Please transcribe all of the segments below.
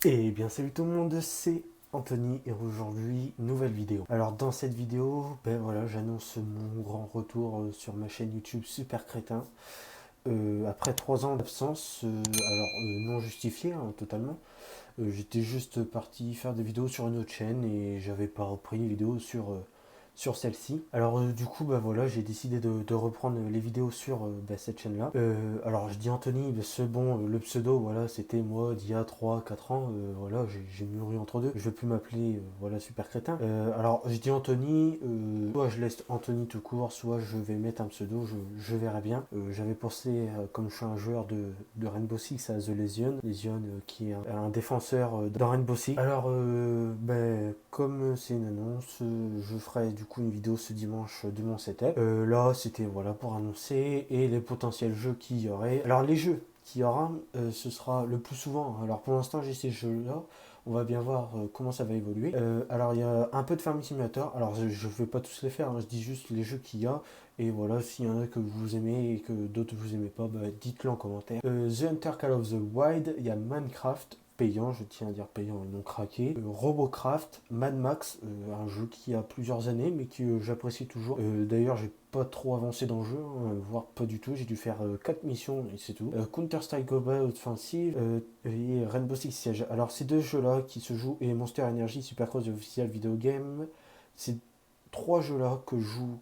Et bien salut tout le monde, c'est Anthony et aujourd'hui nouvelle vidéo. Alors dans cette vidéo, ben voilà, j'annonce mon grand retour sur ma chaîne YouTube Super Crétin. Après 3 ans d'absence, non justifiée totalement. J'étais juste parti faire des vidéos sur une autre chaîne et j'avais pas repris les vidéos sur celle-ci. Alors du coup bah voilà, j'ai décidé de reprendre les vidéos sur cette chaîne-là. Alors je dis Anthony, ce bon, le pseudo, voilà, c'était moi d'il y a 3 4 ans, voilà, j'ai mûri entre deux. Je vais plus m'appeler voilà Super Crétin. Alors je dis Anthony, soit je laisse Anthony tout court, soit je vais mettre un pseudo, je verrai bien. J'avais pensé, comme je suis un joueur de Rainbow Six à The Lesion, qui est un défenseur dans Rainbow Six. Alors comme c'est une annonce, je ferai du coup une vidéo ce dimanche de mon setup. Là c'était voilà pour annoncer et les potentiels jeux qu'il y aurait. Alors les jeux qu'il y aura, ce sera le plus souvent. Alors pour l'instant j'ai ces jeux là. On va bien voir comment ça va évoluer. Alors il y a un peu de Farming Simulator. Alors je ne vais pas tous les faire, hein, je dis juste les jeux qu'il y a. Et voilà, s'il y en a que vous aimez et que d'autres vous aimez pas, bah, dites-le en commentaire. The Hunter Call of the Wild, il y a Minecraft, payant, je tiens à dire payant et non craqué. Robocraft, Mad Max, un jeu qui a plusieurs années mais que j'apprécie toujours. D'ailleurs, j'ai pas trop avancé dans le jeu, hein, voire pas du tout. J'ai dû faire 4 missions et c'est tout. Counter-Strike Global Offensive et Rainbow Six Siege. Alors, ces deux jeux-là qui se jouent, et Monster Energy Supercross Official Video Game, c'est trois jeux-là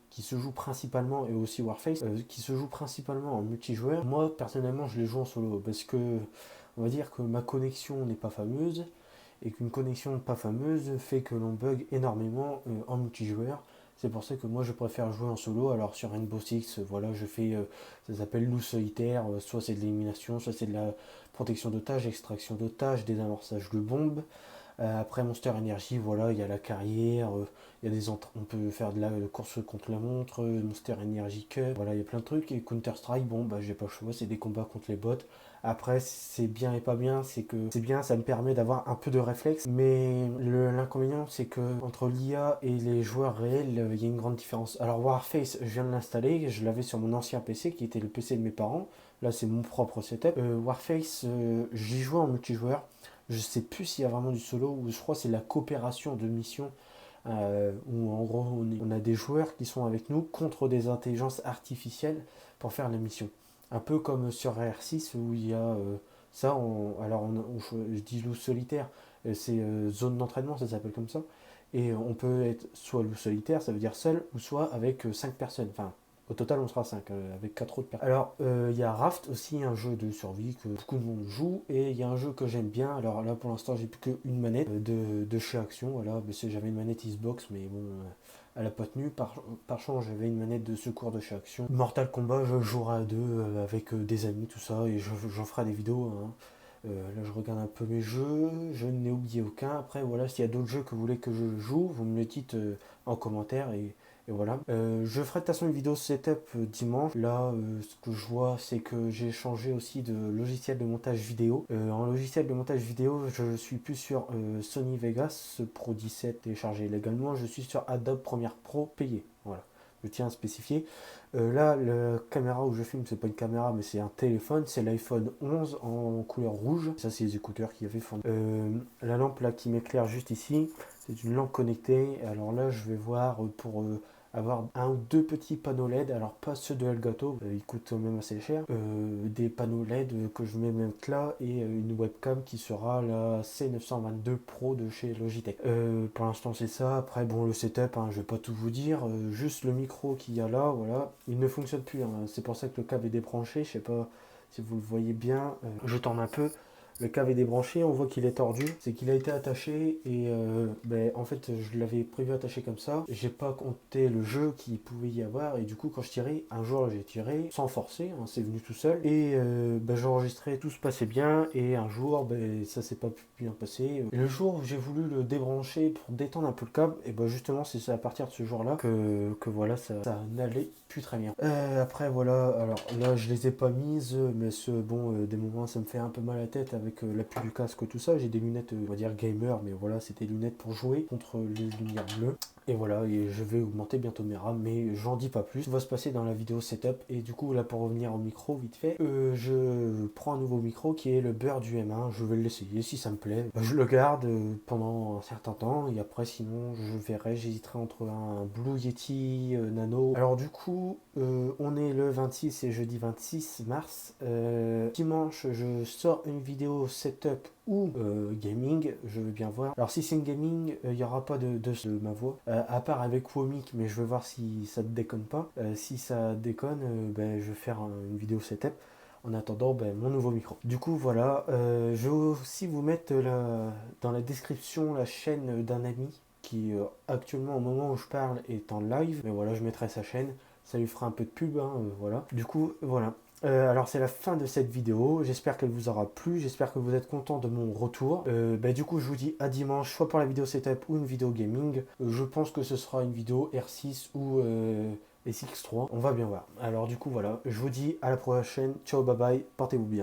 qui se jouent principalement, et aussi Warface, qui se jouent principalement en multijoueur. Moi, personnellement, je les joue en solo parce que on va dire que ma connexion n'est pas fameuse et qu'une connexion pas fameuse fait que l'on bug énormément en multijoueur. C'est pour ça que moi je préfère jouer en solo. Alors sur Rainbow Six, voilà, je fais, ça s'appelle loup solitaire, soit c'est de l'élimination, soit c'est de la protection d'otages, extraction d'otages, désamorçage de bombes. Après Monster Energy, voilà, il y a la carrière, on peut faire de la course contre la montre, Monster Energy Cup, voilà, il y a plein de trucs. Et Counter Strike, bon, bah j'ai pas le choix, c'est des combats contre les bots. Après, c'est bien et pas bien, c'est que c'est bien, ça me permet d'avoir un peu de réflexe, mais l'inconvénient, c'est que entre l'IA et les joueurs réels, il y a une grande différence. Alors Warface, je viens de l'installer, je l'avais sur mon ancien PC qui était le PC de mes parents. Là, c'est mon propre setup. Warface, j'y jouais en multijoueur. Je sais plus s'il y a vraiment du solo ou je crois que c'est la coopération de missions où en gros on a des joueurs qui sont avec nous contre des intelligences artificielles pour faire la mission. Un peu comme sur R6 où il y a ça, je dis loup solitaire, c'est zone d'entraînement, ça s'appelle comme ça. Et on peut être soit loup solitaire, ça veut dire seul, ou soit avec 5 personnes. Enfin, au total, on sera 5 avec 4 autres personnes. Alors, il y a Raft aussi, un jeu de survie que beaucoup de monde joue. Et il y a un jeu que j'aime bien. Alors là, pour l'instant, j'ai plus qu'une manette de chez Action. Voilà, j'avais une manette Xbox, mais bon, elle a pas tenu. Par chance, j'avais une manette de secours de chez Action. Mortal Kombat, je jouerai à deux avec des amis, tout ça. Et j'en ferai des vidéos, hein. Là, je regarde un peu mes jeux, je n'ai oublié aucun. Après, voilà, s'il y a d'autres jeux que vous voulez que je joue, vous me le dites en commentaire et voilà. Je ferai de toute façon une vidéo setup dimanche. Là, ce que je vois, c'est que j'ai changé aussi de logiciel de montage vidéo. En logiciel de montage vidéo, je suis plus sur Sony Vegas Pro 17 téléchargé légalement. Je suis sur Adobe Premiere Pro payé. Voilà. Je tiens à spécifier. Là, la caméra où je filme, c'est pas une caméra, mais c'est un téléphone. C'est l'iPhone 11 en couleur rouge. Ça, c'est les écouteurs qui avaient fondu. La lampe là qui m'éclaire juste ici, c'est une lampe connectée. Alors là, je vais voir pour avoir un ou deux petits panneaux LED. Alors pas ceux de Elgato, ils coûtent même assez cher. Des panneaux LED que je vais mettre là et une webcam qui sera la C922 Pro de chez Logitech. Pour l'instant, c'est ça. Après, bon, le setup, hein, je vais pas tout vous dire. Juste le micro qu'il y a là, voilà, il ne fonctionne plus, hein. C'est pour ça que le câble est débranché. Je sais pas si vous le voyez bien. Je tourne un peu. Le câble est débranché, on voit qu'il est tordu. C'est qu'il a été attaché et en fait je l'avais prévu attaché comme ça. J'ai pas compté le jeu qu'il pouvait y avoir et du coup quand je tirais, un jour j'ai tiré sans forcer, hein, c'est venu tout seul. Et j'ai enregistré, tout se passait bien et un jour ça s'est pas bien passé. Et le jour où j'ai voulu le débrancher pour détendre un peu le câble, et justement c'est à partir de ce jour-là que voilà ça n'allait plus très bien. Après voilà, alors là je les ai pas mises, mais des moments ça me fait un peu mal à la tête avec avec l'appui du casque, tout ça. J'ai des lunettes, on va dire gamer, mais voilà, c'était des lunettes pour jouer contre les lumières bleues. Et voilà, et je vais augmenter bientôt mes RAM, mais j'en dis pas plus. Ça va se passer dans la vidéo setup. Et du coup, là, pour revenir au micro, vite fait, je prends un nouveau micro qui est le Beurre du M1. Je vais l'essayer. Si ça me plaît, je le garde pendant un certain temps. Et après, sinon, je verrai. J'hésiterai entre un Blue Yeti Nano. Alors, du coup, on est le 26 et jeudi 26 mars. Dimanche, je sors une vidéo setup ou gaming, je veux bien voir. Alors si c'est une gaming, il n'y aura pas de ma voix, à part avec Womik, mais je veux voir si ça ne déconne pas. Si ça déconne, ben, je vais faire une vidéo setup. En attendant, ben, mon nouveau micro. Du coup, voilà. Je vais aussi vous mettre dans la description la chaîne d'un ami qui actuellement au moment où je parle est en live. Mais voilà, je mettrai sa chaîne. Ça lui fera un peu de pub, hein, voilà. Du coup, voilà. Alors c'est la fin de cette vidéo, j'espère qu'elle vous aura plu, j'espère que vous êtes content de mon retour. Du coup je vous dis à dimanche, soit pour la vidéo setup ou une vidéo gaming. Je pense que ce sera une vidéo R6 ou SX3, on va bien voir. Alors du coup voilà, je vous dis à la prochaine, ciao bye bye, portez-vous bien.